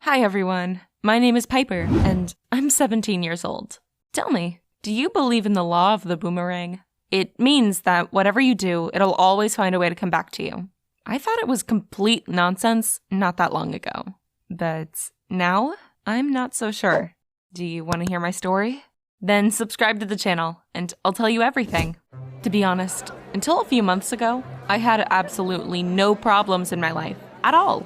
Hi everyone, my name is Piper, and I'm 17 years old. Tell me, do you believe in the law of the boomerang? It means that whatever you do, it'll always find a way to come back to you. I thought it was complete nonsense not that long ago, but now I'm not so sure. Do you want to hear my story? Then subscribe to the channel, and I'll tell you everything. To be honest, until a few months ago, I had absolutely no problems in my life, at all.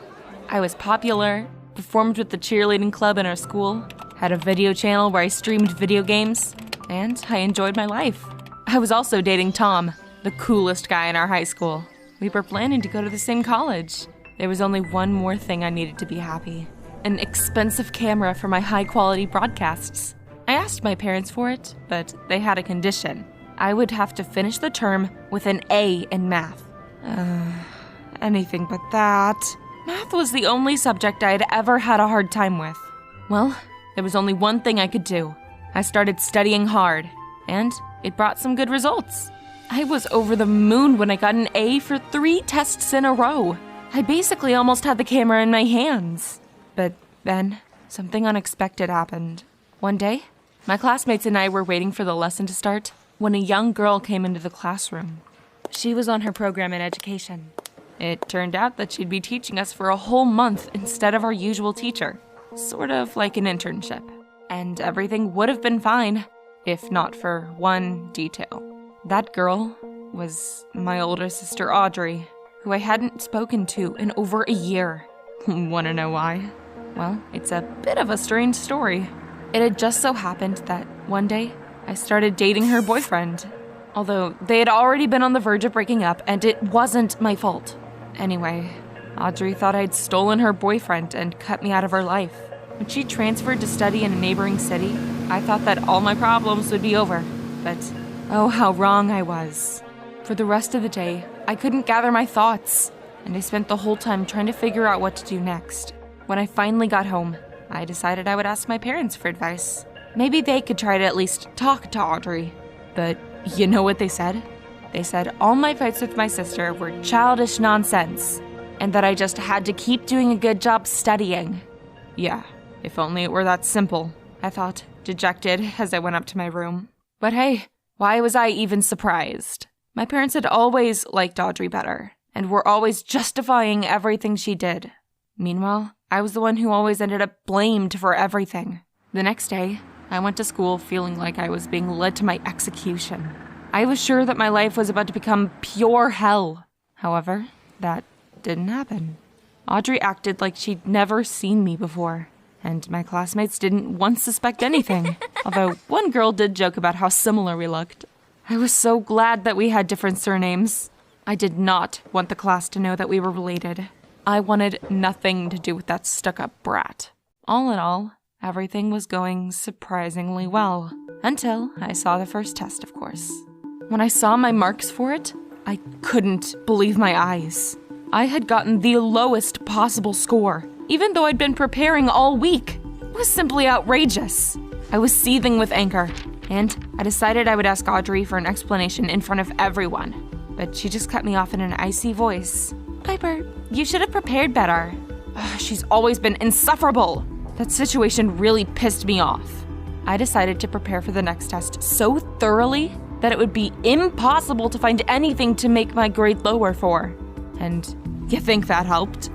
I was popular, performed with the cheerleading club in our school, had a video channel where I streamed video games, and I enjoyed my life. I was also dating Tom, the coolest guy in our high school. We were planning to go to the same college. There was only one more thing I needed to be happy: an expensive camera for my high-quality broadcasts. I asked my parents for it, but they had a condition. I would have to finish the term with an A in math. Anything but that. Math was the only subject I had ever had a hard time with. Well, there was only one thing I could do. I started studying hard, and it brought some good results. I was over the moon when I got an A for 3 tests in a row. I basically almost had the camera in my hands. But then, something unexpected happened. One day, my classmates and I were waiting for the lesson to start when a young girl came into the classroom. She was on her program in education. It turned out that she'd be teaching us for a whole month instead of our usual teacher, sort of like an internship. And everything would have been fine, if not for one detail. That girl was my older sister Audrey, who I hadn't spoken to in over a year. Wanna know why? Well, it's a bit of a strange story. It had just so happened that one day, I started dating her boyfriend. Although they had already been on the verge of breaking up, and it wasn't my fault. Anyway, Audrey thought I'd stolen her boyfriend and cut me out of her life. When she transferred to study in a neighboring city, I thought that all my problems would be over. But oh, how wrong I was. For the rest of the day, I couldn't gather my thoughts, and I spent the whole time trying to figure out what to do next. When I finally got home, I decided I would ask my parents for advice. Maybe they could try to at least talk to Audrey. But you know what they said? They said all my fights with my sister were childish nonsense, and that I just had to keep doing a good job studying. Yeah, if only it were that simple, I thought, dejected as I went up to my room. But hey, why was I even surprised? My parents had always liked Audrey better, and were always justifying everything she did. Meanwhile, I was the one who always ended up blamed for everything. The next day, I went to school feeling like I was being led to my execution. I was sure that my life was about to become pure hell. However, that didn't happen. Audrey acted like she'd never seen me before, and my classmates didn't once suspect anything, although one girl did joke about how similar we looked. I was so glad that we had different surnames. I did not want the class to know that we were related. I wanted nothing to do with that stuck-up brat. All in all, everything was going surprisingly well, until I saw the first test, of course. When I saw my marks for it, I couldn't believe my eyes. I had gotten the lowest possible score, even though I'd been preparing all week. It was simply outrageous. I was seething with anger, and I decided I would ask Audrey for an explanation in front of everyone. But she just cut me off in an icy voice. Piper, you should have prepared better. She's always been insufferable. That situation really pissed me off. I decided to prepare for the next test so thoroughly that it would be impossible to find anything to make my grade lower for. And you think that helped?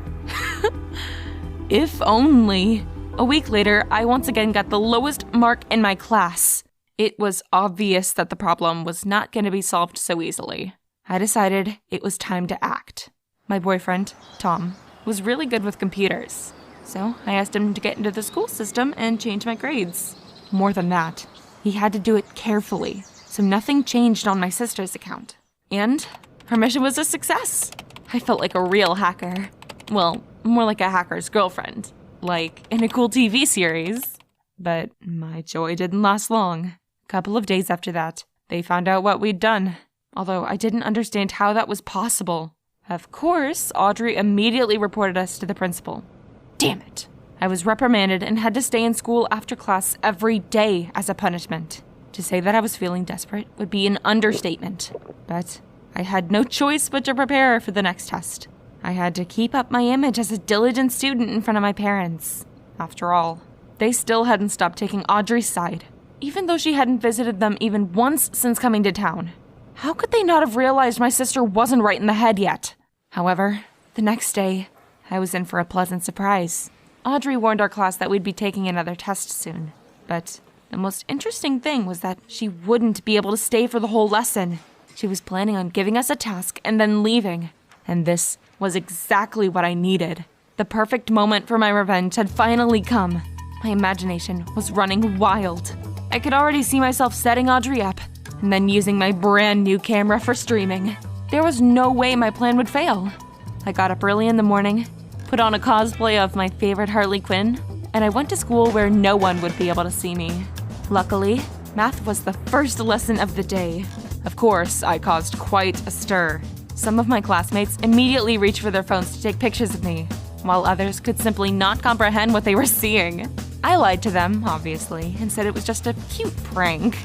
If only. A week later, I once again got the lowest mark in my class. It was obvious that the problem was not going to be solved so easily. I decided it was time to act. My boyfriend, Tom, was really good with computers. So I asked him to get into the school system and change my grades. More than that, he had to do it carefully, so nothing changed on my sister's account. And her mission was a success. I felt like a real hacker. Well, more like a hacker's girlfriend, like in a cool TV series. But my joy didn't last long. A couple of days after that, they found out what we'd done, although I didn't understand how that was possible. Of course, Audrey immediately reported us to the principal. Damn it. I was reprimanded and had to stay in school after class every day as a punishment. To say that I was feeling desperate would be an understatement, but I had no choice but to prepare for the next test. I had to keep up my image as a diligent student in front of my parents. After all, they still hadn't stopped taking Audrey's side, even though she hadn't visited them even once since coming to town. How could they not have realized my sister wasn't right in the head yet? However, the next day, I was in for a pleasant surprise. Audrey warned our class that we'd be taking another test soon, but the most interesting thing was that she wouldn't be able to stay for the whole lesson. She was planning on giving us a task and then leaving, and this was exactly what I needed. The perfect moment for my revenge had finally come. My imagination was running wild. I could already see myself setting Audrey up, and then using my brand new camera for streaming. There was no way my plan would fail. I got up early in the morning, put on a cosplay of my favorite Harley Quinn, and I went to school where no one would be able to see me. Luckily, math was the first lesson of the day. Of course, I caused quite a stir. Some of my classmates immediately reached for their phones to take pictures of me, while others could simply not comprehend what they were seeing. I lied to them, obviously, and said it was just a cute prank.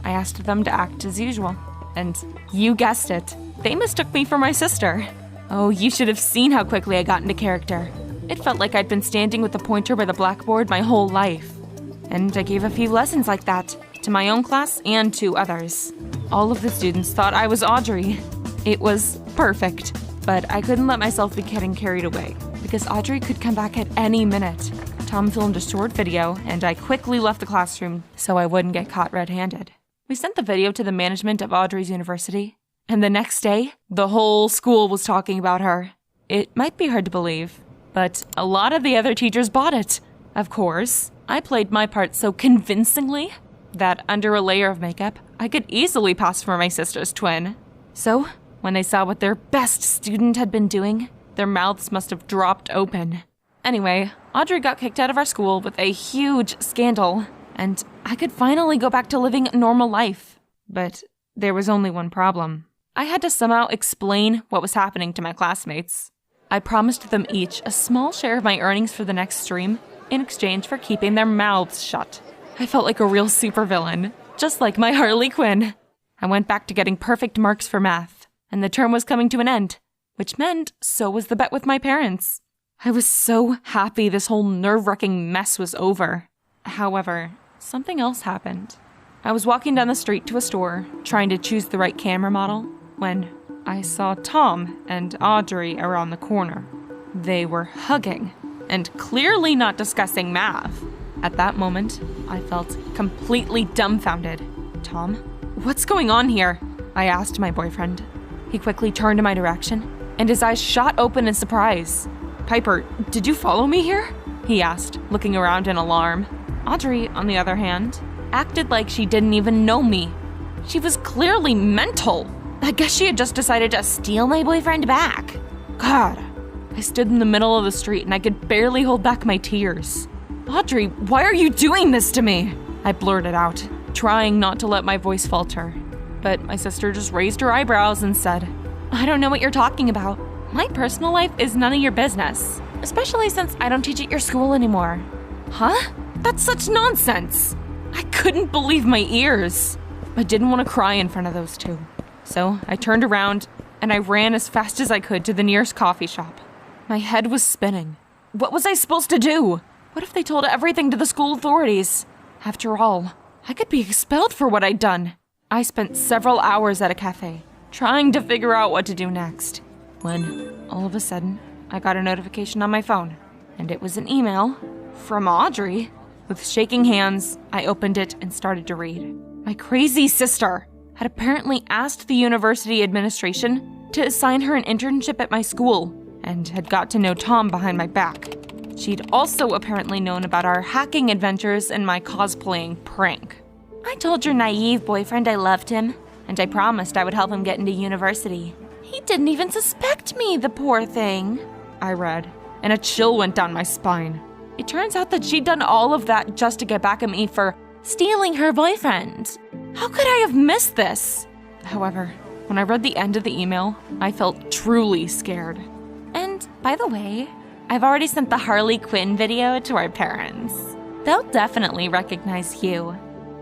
I asked them to act as usual, and you guessed it, they mistook me for my sister. Oh, you should have seen how quickly I got into character. It felt like I'd been standing with the pointer by the blackboard my whole life. And I gave a few lessons like that, to my own class and to others. All of the students thought I was Audrey. It was perfect, but I couldn't let myself be getting carried away, because Audrey could come back at any minute. Tom filmed a short video, and I quickly left the classroom so I wouldn't get caught red-handed. We sent the video to the management of Audrey's university, and the next day, the whole school was talking about her. It might be hard to believe, but a lot of the other teachers bought it. Of course, I played my part so convincingly that under a layer of makeup, I could easily pass for my sister's twin. So, when they saw what their best student had been doing, their mouths must have dropped open. Anyway, Audrey got kicked out of our school with a huge scandal, and I could finally go back to living a normal life. But there was only one problem. I had to somehow explain what was happening to my classmates. I promised them each a small share of my earnings for the next stream in exchange for keeping their mouths shut. I felt like a real supervillain, just like my Harley Quinn. I went back to getting perfect marks for math, and the term was coming to an end, which meant so was the bet with my parents. I was so happy this whole nerve-wracking mess was over. However, something else happened. I was walking down the street to a store, trying to choose the right camera model, when I saw Tom and Audrey around the corner. They were hugging, and clearly not discussing math. At that moment, I felt completely dumbfounded. Tom, what's going on here? I asked my boyfriend. He quickly turned in my direction, and his eyes shot open in surprise. Piper, did you follow me here? He asked, looking around in alarm. Audrey, on the other hand, acted like she didn't even know me. She was clearly mental. I guess she had just decided to steal my boyfriend back. God. I stood in the middle of the street and I could barely hold back my tears. Audrey, why are you doing this to me? I blurted out, trying not to let my voice falter. But my sister just raised her eyebrows and said, I don't know what you're talking about. My personal life is none of your business, especially since I don't teach at your school anymore. Huh? That's such nonsense. I couldn't believe my ears. I didn't want to cry in front of those two. So I turned around and I ran as fast as I could to the nearest coffee shop. My head was spinning. What was I supposed to do? What if they told everything to the school authorities? After all, I could be expelled for what I'd done. I spent several hours at a cafe, trying to figure out what to do next, when all of a sudden, I got a notification on my phone, and it was an email from Audrey. With shaking hands, I opened it and started to read. My crazy sister had apparently asked the university administration to assign her an internship at my school, and had got to know Tom behind my back. She'd also apparently known about our hacking adventures and my cosplaying prank. I told your naive boyfriend I loved him, and I promised I would help him get into university. He didn't even suspect me, the poor thing, I read, and a chill went down my spine. It turns out that she'd done all of that just to get back at me for stealing her boyfriend. How could I have missed this? However, when I read the end of the email, I felt truly scared. And, by the way, I've already sent the Harley Quinn video to our parents. They'll definitely recognize you.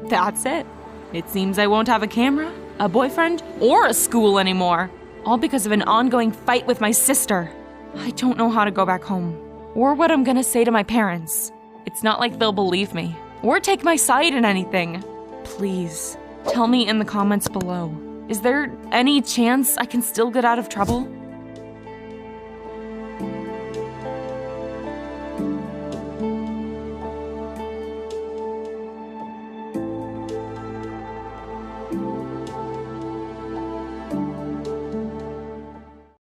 That's it. It seems I won't have a camera, a boyfriend, or a school anymore. All because of an ongoing fight with my sister. I don't know how to go back home, or what I'm gonna say to my parents. It's not like they'll believe me or take my side in anything. Please, tell me in the comments below. Is there any chance I can still get out of trouble?